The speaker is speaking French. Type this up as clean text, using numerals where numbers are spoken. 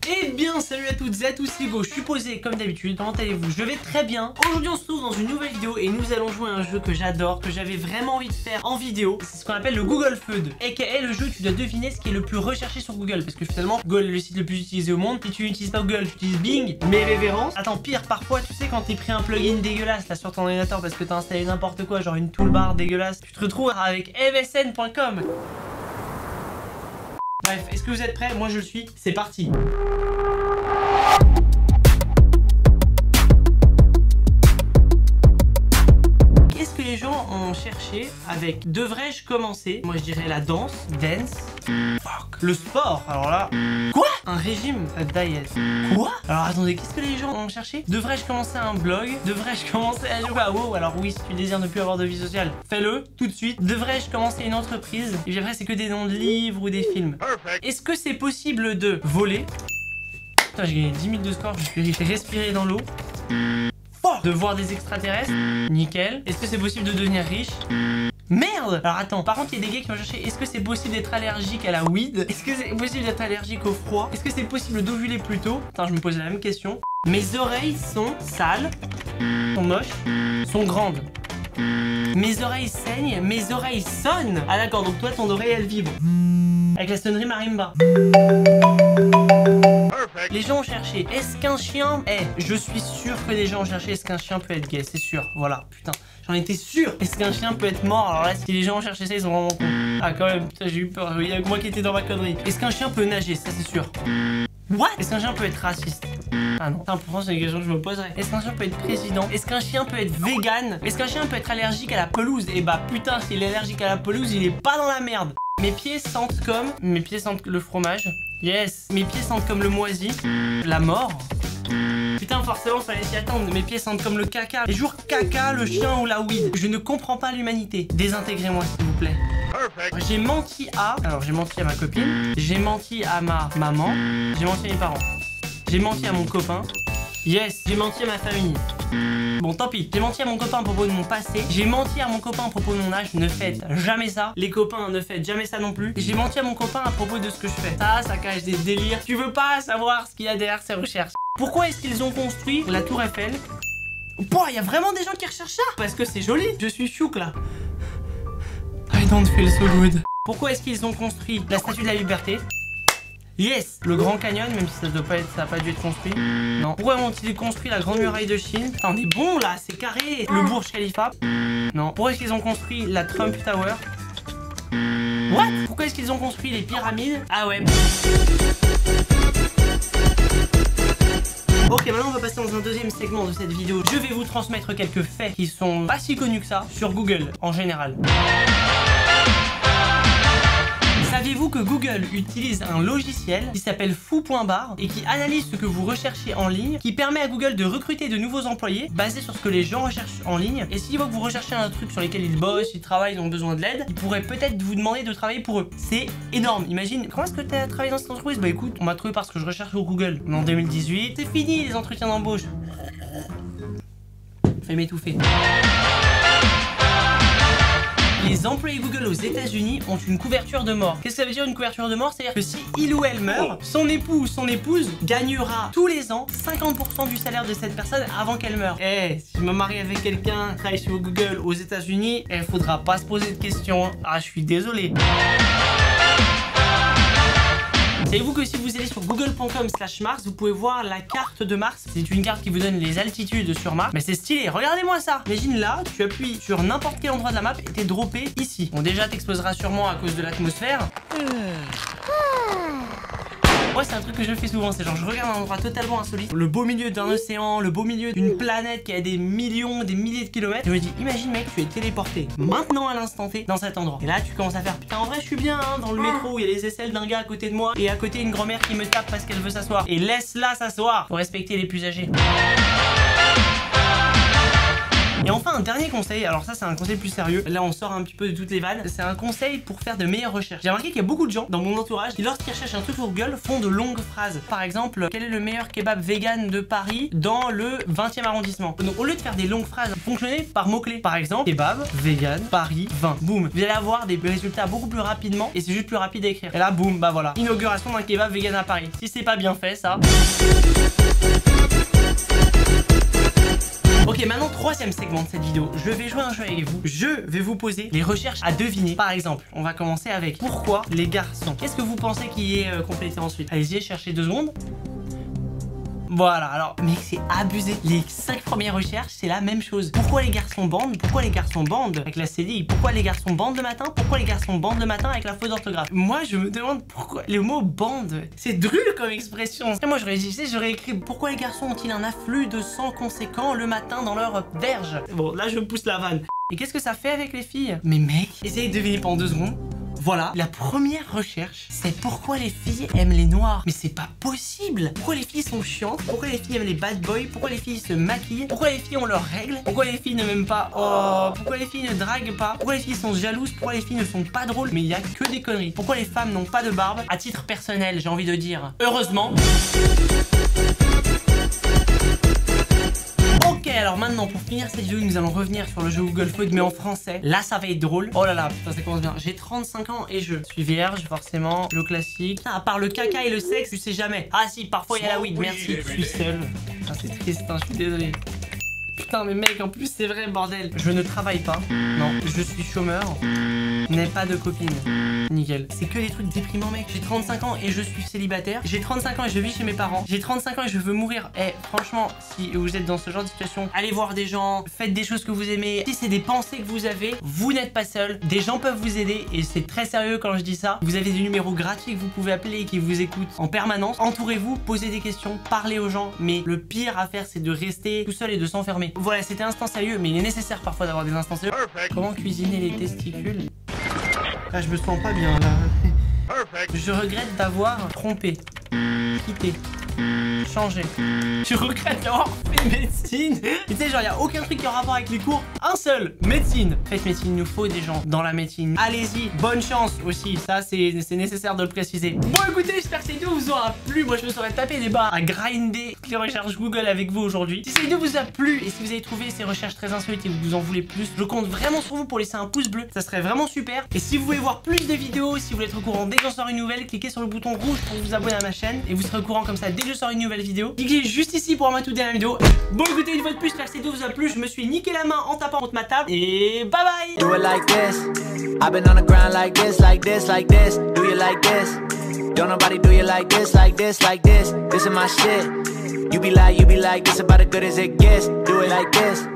Eh bien salut à toutes et à tous, c'est Go, je suis posé comme d'habitude, comment allez-vous? Je vais très bien. Aujourd'hui on se trouve dans une nouvelle vidéo et nous allons jouer à un jeu que j'adore, que j'avais vraiment envie de faire en vidéo. C'est ce qu'on appelle le Google Feud, aka le jeu où tu dois deviner ce qui est le plus recherché sur Google. Parce que finalement Google est le site le plus utilisé au monde. Si tu n'utilises pas Google, tu utilises Bing. Mais révérence. Attends, pire, parfois tu sais quand t'es pris un plugin dégueulasse là sur ton ordinateur parce que t'as installé n'importe quoi, genre une toolbar dégueulasse, tu te retrouves avec msn.com. Bref, est-ce que vous êtes prêts? Moi je le suis, c'est parti. Qu'est-ce que les gens ont cherché avec devrais-je commencer? Moi je dirais la danse, dance, fuck. Le sport, alors là, quoi? Un régime, diet. Quoi? Alors attendez, qu'est-ce que les gens ont cherché? Devrais-je commencer un blog? Devrais-je commencer à jouer à WoW? Alors oui, si tu désires ne plus avoir de vie sociale, fais-le tout de suite. Devrais-je commencer une entreprise? Et puis après, c'est que des noms de livres ou des films. Est-ce que c'est possible de voler? Putain, j'ai gagné 10 000 de score, je suis riche. Respirer dans l'eau. De voir des extraterrestres. Nickel. Est-ce que c'est possible de devenir riche? Merde! Alors attends, par contre il y a des gars qui vont chercher, est-ce que c'est possible d'être allergique à la weed? Est-ce que c'est possible d'être allergique au froid? Est-ce que c'est possible d'ovuler plus tôt? Attends, je me pose la même question. Mes oreilles sont sales, sont moches, sont grandes. Mes oreilles saignent, mes oreilles sonnent. Ah d'accord, donc toi ton oreille elle vibre. Avec la sonnerie marimba. Les gens ont cherché, est-ce qu'un chien... je suis sûr que les gens ont cherché, est-ce qu'un chien peut être gay? C'est sûr, voilà, putain. J'en étais sûr. Est-ce qu'un chien peut être mort? Alors là, si les gens ont cherché ça, ils sont vraiment cons. Ah quand même, putain, j'ai eu peur. Il y a que moi qui étais dans ma connerie. Est-ce qu'un chien peut nager? Ça c'est sûr. What? Est-ce qu'un chien peut être raciste? Ah non. Pourtant c'est une question que je me poserais. Est-ce qu'un chien peut être président? Est-ce qu'un chien peut être vegan? Est-ce qu'un chien peut être allergique à la pelouse? Et bah putain, s'il est allergique à la pelouse, il est pas dans la merde. Mes pieds sentent comme... Mes pieds sentent le fromage. Yes. Mes pieds sentent comme le moisi. La mort. Putain, forcément, fallait s'y attendre. Mes pieds sentent comme le caca. Les jours caca, le chien ou la weed. Je ne comprends pas l'humanité. Désintégrez-moi, s'il vous plaît. J'ai menti à... Alors, j'ai menti à ma copine. J'ai menti à ma maman. J'ai menti à mes parents. J'ai menti à mon copain. Yes. J'ai menti à ma famille. Bon, tant pis. J'ai menti à mon copain à propos de mon passé. J'ai menti à mon copain à propos de mon âge. Ne faites jamais ça. Les copains, ne faites jamais ça non plus. J'ai menti à mon copain à propos de ce que je fais. Ça cache des délires. Tu veux pas savoir ce qu'il y a derrière ces recherches. Pourquoi est-ce qu'ils ont construit la tour Eiffel? Boah, il y a vraiment des gens qui recherchent ça. Parce que c'est joli. Je suis chouk là. I don't feel so good. Pourquoi est-ce qu'ils ont construit la statue de la liberté? Yes. Le Grand Canyon, même si ça doit pas être, ça a pas dû être construit. Non. Pourquoi ont-ils construit la Grande Muraille de Chine? Putain, on est bon là, c'est carré. Le Burj Khalifa. Non. Pourquoi est-ce qu'ils ont construit la Trump Tower? What? Pourquoi est-ce qu'ils ont construit les pyramides? Ah ouais. Ok, maintenant on va passer dans un deuxième segment de cette vidéo. Je vais vous transmettre quelques faits qui sont pas si connus que ça sur Google en général. Saviez-vous que Google utilise un logiciel qui s'appelle foo.bar et qui analyse ce que vous recherchez en ligne, qui permet à Google de recruter de nouveaux employés basés sur ce que les gens recherchent en ligne. Et s'ils voient que vous recherchez un truc sur lequel ils bossent, ils travaillent, ils ont besoin de l'aide, ils pourraient peut-être vous demander de travailler pour eux. C'est énorme. Imagine, comment est-ce que tu as travaillé dans cette entreprise? Bah écoute, on m'a trouvé parce que je recherche sur Google. On est en 2018, c'est fini les entretiens d'embauche. Fais m'étouffer. Les employés Google aux États-Unis ont une couverture de mort. Qu'est-ce que ça veut dire une couverture de mort? C'est-à-dire que si il ou elle meurt, son époux ou son épouse gagnera tous les ans 50% du salaire de cette personne avant qu'elle meure. Si je me marie avec quelqu'un qui travaille sur Google aux États-Unis, il faudra pas se poser de questions. Ah, je suis désolé. Savez-vous que si vous allez sur google.com/Mars, vous pouvez voir la carte de Mars. C'est une carte qui vous donne les altitudes sur Mars. Mais c'est stylé, regardez-moi ça. Imagine là, tu appuies sur n'importe quel endroit de la map et t'es droppé ici. Bon, déjà t'exploseras sûrement à cause de l'atmosphère. Moi c'est un truc que je fais souvent, c'est genre je regarde un endroit totalement insolite, le beau milieu d'un océan, le beau milieu d'une planète qui a des millions, des milliers de kilomètres. Je me dis, imagine mec, tu es téléporté maintenant à l'instant T dans cet endroit. Et là tu commences à faire, putain en vrai je suis bien hein, dans le métro, il y a les aisselles d'un gars à côté de moi et à côté une grand-mère qui me tape parce qu'elle veut s'asseoir. Et laisse-la s'asseoir, faut respecter les plus âgés. Et enfin un dernier conseil, alors ça c'est un conseil plus sérieux, là on sort un petit peu de toutes les vannes, c'est un conseil pour faire de meilleures recherches. J'ai remarqué qu'il y a beaucoup de gens dans mon entourage qui lorsqu'ils recherchent un truc sur Google font de longues phrases. Par exemple, quel est le meilleur kebab vegan de Paris dans le 20e arrondissement. Donc au lieu de faire des longues phrases, fonctionnez par mots-clés. Par exemple, kebab, vegan, Paris, 20. Boum. Vous allez avoir des résultats beaucoup plus rapidement et c'est juste plus rapide à écrire. Et là, boum, bah voilà. Inauguration d'un kebab vegan à Paris. Si c'est pas bien fait, ça. Ok, maintenant troisième segment de cette vidéo, je vais jouer un jeu avec vous. Je vais vous poser les recherches à deviner. Par exemple, on va commencer avec pourquoi les garçons. Qu'est-ce que vous pensez qui est complété ensuite? Allez-y, cherchez 2 secondes. Voilà, alors, mec, c'est abusé. Les 5 premières recherches, c'est la même chose. Pourquoi les garçons bandent? Pourquoi les garçons bandent avec la CDI? Pourquoi les garçons bandent le matin? Pourquoi les garçons bandent le matin avec la faute d'orthographe? Moi, je me demande pourquoi le mot bande, c'est drôle comme expression. Et moi, j'aurais écrit pourquoi les garçons ont-ils un afflux de sang conséquent le matin dans leur verge? Bon, là, je pousse la vanne. Et qu'est-ce que ça fait avec les filles? Mais mec, essayez de deviner pendant 2 secondes. Voilà, la première recherche, c'est pourquoi les filles aiment les noirs. Mais c'est pas possible. Pourquoi les filles sont chiantes? Pourquoi les filles aiment les bad boys? Pourquoi les filles se maquillent? Pourquoi les filles ont leurs règles? Pourquoi les filles ne m'aiment pas? Oh, pourquoi les filles ne draguent pas? Pourquoi les filles sont jalouses? Pourquoi les filles ne sont pas drôles? Mais il y a que des conneries. Pourquoi les femmes n'ont pas de barbe? À titre personnel, j'ai envie de dire, heureusement. Ok, alors maintenant pour finir cette vidéo, nous allons revenir sur le jeu Google Food mais en français. Là ça va être drôle. Oh là là, putain, ça commence bien. J'ai 35 ans et je suis vierge, forcément. Le classique. À part le caca et le sexe, tu sais jamais. Ah si, parfois il y a la weed. Merci, je suis seul. Ah, c'est triste, hein, je suis désolé. Putain mais mec, en plus c'est vrai, bordel. Je ne travaille pas. Non, je suis chômeur. N'ai pas de copine. Nickel. C'est que des trucs déprimants, mec. J'ai 35 ans et je suis célibataire. J'ai 35 ans et je vis chez mes parents. J'ai 35 ans et je veux mourir. Eh, franchement, si vous êtes dans ce genre de situation, allez voir des gens, faites des choses que vous aimez. Si c'est des pensées que vous avez, vous n'êtes pas seul. Des gens peuvent vous aider et c'est très sérieux quand je dis ça. Vous avez des numéros gratuits que vous pouvez appeler et qui vous écoutent en permanence. Entourez-vous, posez des questions, parlez aux gens. Mais le pire à faire, c'est de rester tout seul et de s'enfermer. Voilà, c'était un instant sérieux, mais il est nécessaire parfois d'avoir des instants sérieux. Comment cuisiner les testicules? Ah, je me sens pas bien là. Je regrette d'avoir trompé, quitté, changé. Je regrette d'avoir fait médecine. Et tu sais, genre, y a aucun truc qui a rapport avec les cours. Un seul, médecine. Faites médecine, il nous faut des gens dans la médecine. Allez-y, bonne chance aussi. Ça, c'est nécessaire de le préciser. Bon, écoutez, j'espère que cette vidéo vous aura plu. Moi, je me serais tapé des barres à grinder les recherches Google avec vous aujourd'hui. Si cette vidéo vous a plu et si vous avez trouvé ces recherches très insolites et que vous en voulez plus, je compte vraiment sur vous pour laisser un pouce bleu. Ça serait vraiment super. Et si vous voulez voir plus de vidéos, si vous voulez être au courant dès que j'en sors une nouvelle, cliquez sur le bouton rouge pour vous abonner à ma chaîne et vous serez au courant comme ça dès que je sors une nouvelle vidéo. Cliquez juste ici pour avoir ma toute dernière vidéo. Bon, écoutez, une fois de plus, j'espère que cette vidéo vous a plu. Je me suis niqué la main en tapant contre ma table et bye bye. Do it like this. I've been on the ground like this, like this, like this. Do you like this? Don't nobody do you like this, like this, like this. This is my shit. You be like, this about as good as it gets. Do it like this.